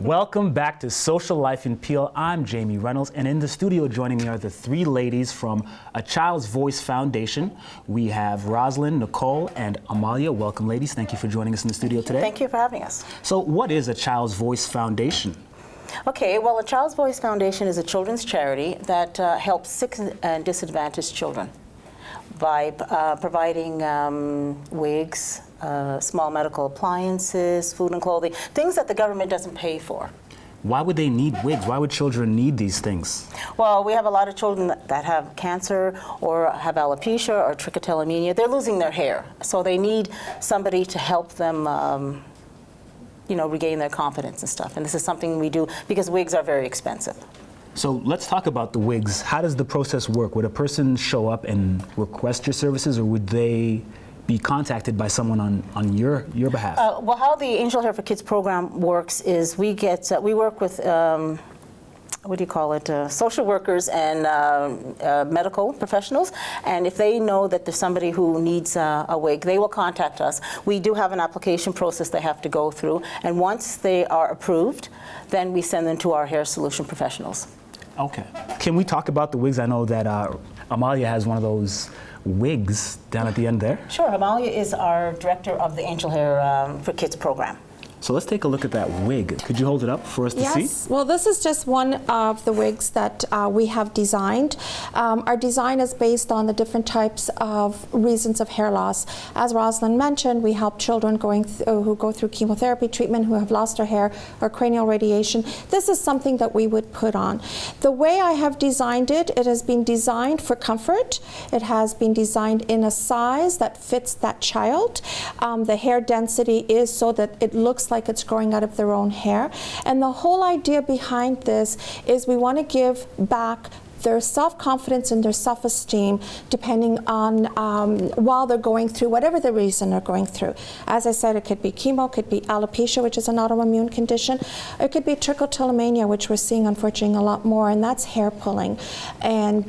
Welcome back to Social Life in Peel. I'm Jaimie Reynolds, and in the studio joining me are the three ladies from A Child's Voice Foundation. We have Roslyn, Nicole, and Amalia. Welcome, ladies. Thank you for joining us in the studio today. Thank you for having us. So what is A Child's Voice Foundation? Okay, well, A Child's Voice Foundation is a children's charity that helps sick and disadvantaged children by providing wigs, small medical appliances, food and clothing, things that the government doesn't pay for. Why would they need wigs? Why would children need these things? Well, we have a lot of children that have cancer or have alopecia or trichotillomania. They're losing their hair, so they need somebody to help them regain their confidence and stuff. And this is something we do because wigs are very expensive. So let's talk about the wigs. How does the process work? Would a person show up and request your services, or would they be contacted by someone on your behalf? Well, how the Angel Hair for Kids program works is we work with social workers and medical professionals, and if they know that there's somebody who needs a wig, they will contact us. We do have an application process they have to go through, and once they are approved, then we send them to our hair solution professionals. Okay. Can we talk about the wigs? I know that Amalia has one of those wigs down at the end there. Sure. Amalia is our director of the Angel Hair for Kids program. So let's take a look at that wig. Could you hold it up for us to see? Yes. Well, this is just one of the wigs that we have designed. Our design is based on the different types of reasons of hair loss. As Roslyn mentioned, we help children who go through chemotherapy treatment, who have lost their hair, or cranial radiation. This is something that we would put on. The way I have designed it, it has been designed for comfort. It has been designed in a size that fits that child. The hair density is so that it looks like it's growing out of their own hair. And the whole idea behind this is we want to give back their self-confidence and their self-esteem depending on while they're going through whatever the reason they're going through. As I said, it could be chemo, could be alopecia, which is an autoimmune condition. It could be trichotillomania, which we're seeing unfortunately a lot more, and that's hair pulling. And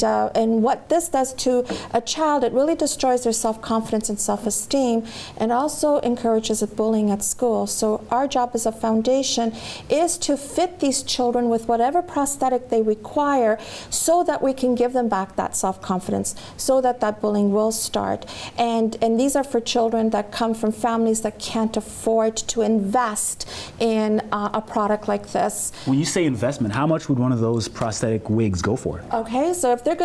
what this does to a child, it really destroys their self-confidence and self-esteem, and also encourages bullying at school. So our job as a foundation is to fit these children with whatever prosthetic they require, so that we can give them back that self-confidence, so that that bullying will start. And these are for children that come from families that can't afford to invest in a product like this. When you say investment, how much would one of those prosthetic wigs go for? Okay, so if they're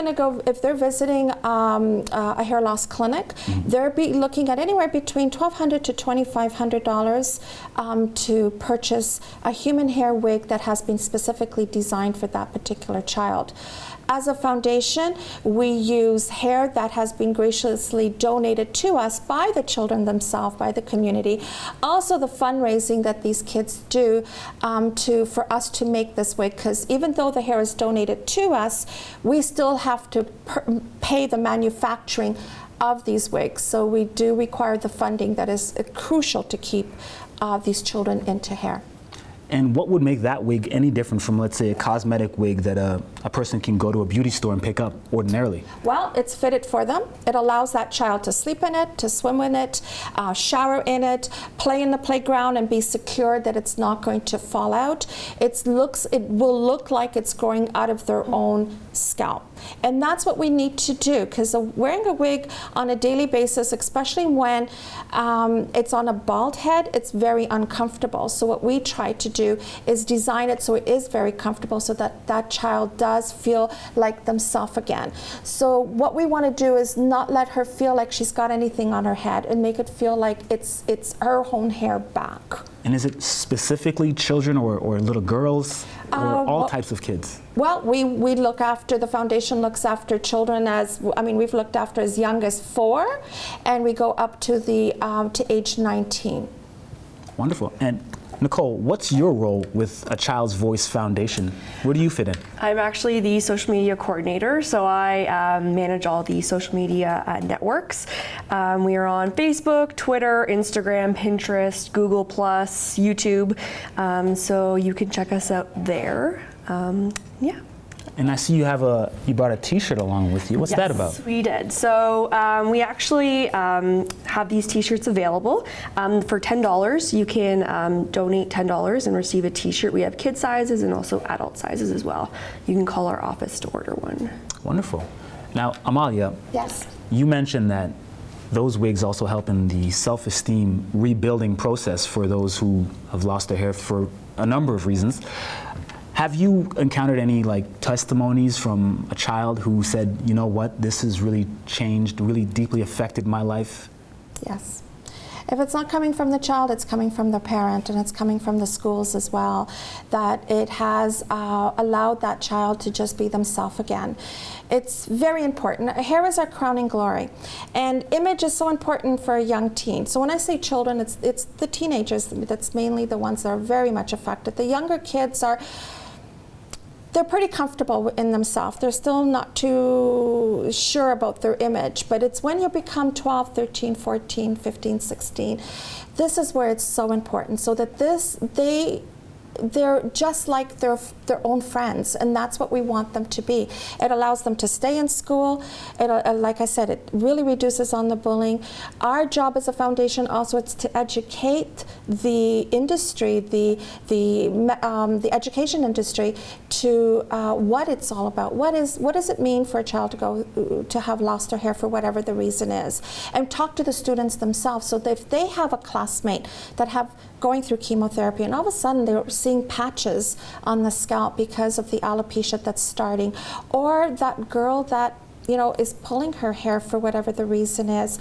visiting a hair loss clinic, they'll be looking at anywhere between $1,200 to $2,500 to purchase a human hair wig that has been specifically designed for that particular child. As a foundation, we use hair that has been graciously donated to us by the children themselves, by the community. Also the fundraising that these kids do for us to make this wig, because even though the hair is donated to us, we still have to pay the manufacturing of these wigs. So we do require the funding that is crucial to keep these children into hair. And what would make that wig any different from, let's say, a cosmetic wig that a person can go to a beauty store and pick up ordinarily? Well, it's fitted for them. It allows that child to sleep in it, to swim in it, shower in it, play in the playground, and be secure that it's not going to fall out. It will look like it's growing out of their own scalp. And that's what we need to do, because wearing a wig on a daily basis, especially when it's on a bald head, it's very uncomfortable. So what we try to do is design it so it is very comfortable, so that that child does feel like themselves again. So what we want to do is not let her feel like she's got anything on her head, and make it feel like it's her own hair back. And is it specifically children or little girls, or all types of kids? Well, we look after, the foundation looks after children we've looked after as young as 4, and we go up to to age 19. Wonderful. And Nicole, what's your role with A Child's Voice Foundation? Where do you fit in? I'm actually the social media coordinator, so I manage all the social media networks. We are on Facebook, Twitter, Instagram, Pinterest, Google+, YouTube, so you can check us out there. Yeah. And I see you brought a T-shirt along with you. What's that about? We did. So we actually have these T-shirts available for $10. You can donate $10 and receive a T-shirt. We have kid sizes and also adult sizes as well. You can call our office to order one. Wonderful. Now, Amalia, Yes. you mentioned that those wigs also help in the self-esteem rebuilding process for those who have lost their hair for a number of reasons. Have you encountered any testimonies from a child who said, you know what, this has really changed, really deeply affected my life? Yes. If it's not coming from the child, it's coming from the parent, and it's coming from the schools as well, that it has allowed that child to just be themselves again. It's very important. Hair is our crowning glory, and image is so important for a young teen. So when I say children, it's the teenagers that's mainly the ones that are very much affected. The younger kids they're pretty comfortable in themselves. They're still not too sure about their image, but it's when you become 12, 13, 14, 15, 16, this is where it's so important, so that they're just like their own friends, and that's what we want them to be. It allows them to stay in school. Like I said, it really reduces on the bullying. Our job as a foundation also is to educate the industry, the education industry, to what it's all about. What does it mean for a child to have lost their hair for whatever the reason is, and talk to the students themselves. So that if they have a classmate that going through chemotherapy, and all of a sudden they're seeing patches on the scalp because of the alopecia that's starting, or that girl that is pulling her hair for whatever the reason is,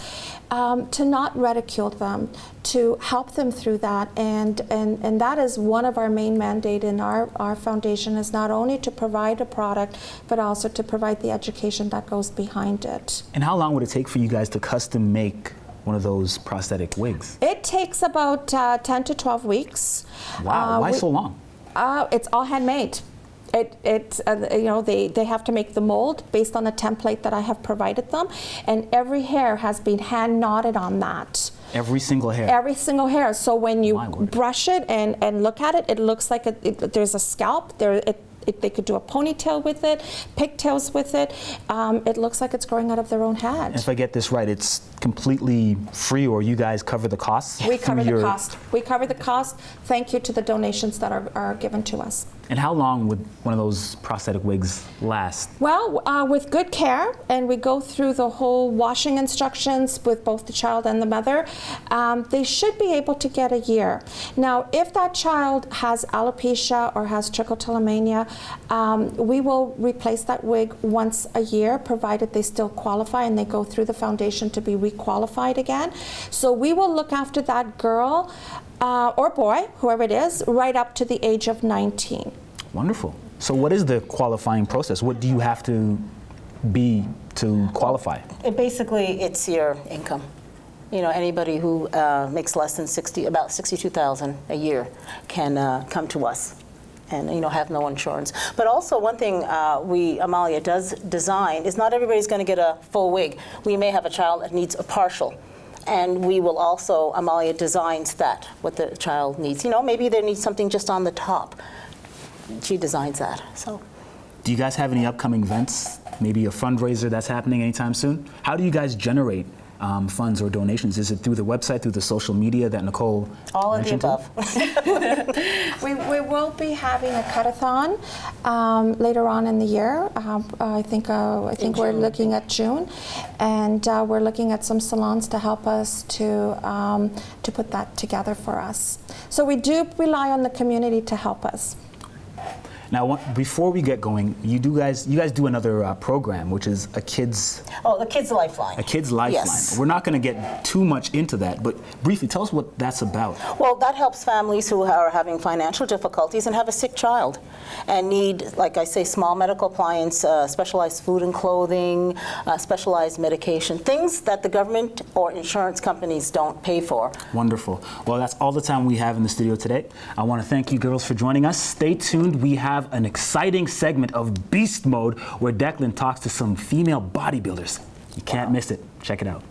to not ridicule them, to help them through that, and that is one of our main mandate in our foundation, is not only to provide a product, but also to provide the education that goes behind it. And how long would it take for you guys to custom make one of those prosthetic wigs? It takes about 10 to 12 weeks. Wow, why so long? It's all handmade. They have to make the mold based on the template that I have provided them, and every hair has been hand knotted on that. Every single hair? Every single hair. So when you brush it and look at it, it looks like there's a scalp. They could do a ponytail with it, pigtails with it. It looks like it's growing out of their own head. And if I get this right, it's completely free, or you guys cover the costs? We cover the cost. We cover the cost. Thank you to the donations that are given to us. And how long would one of those prosthetic wigs last? Well, with good care, and we go through the whole washing instructions with both the child and the mother, they should be able to get a year. Now, if that child has alopecia or has trichotillomania, we will replace that wig once a year, provided they still qualify and they go through the foundation to be requalified again. So we will look after that girl or boy, whoever it is, right up to the age of 19. Wonderful. So what is the qualifying process? What do you have to be to qualify? Basically, it's your income. Anybody who makes less than about $62,000 a year can come to us and have no insurance. But also one thing Amalia does design is not everybody's going to get a full wig. We may have a child that needs a partial. And we will also, Amalia designs that, what the child needs. Maybe they need something just on the top. She designs that. So, do you guys have any upcoming events? Maybe a fundraiser that's happening anytime soon? How do you guys generate funds or donations? Is it through the website, through the social media that Nicole all of the above. We will be having a cut-a-thon later on in the year. I think we're looking at June, and we're looking at some salons to help us to put that together for us. So we do rely on the community to help us. Now, before we get going, you guys do another program, which is a kids. Oh, the Kids Lifeline. A Kids Lifeline. Yes. We're not going to get too much into that, but briefly, tell us what that's about. Well, that helps families who are having financial difficulties and have a sick child and need, like I say, small medical appliance, specialized food and clothing, specialized medication, things that the government or insurance companies don't pay for. Wonderful. Well, that's all the time we have in the studio today. I want to thank you girls for joining us. Stay tuned. We have an exciting segment of Beast Mode where Declan talks to some female bodybuilders. You can't miss it. Check it out.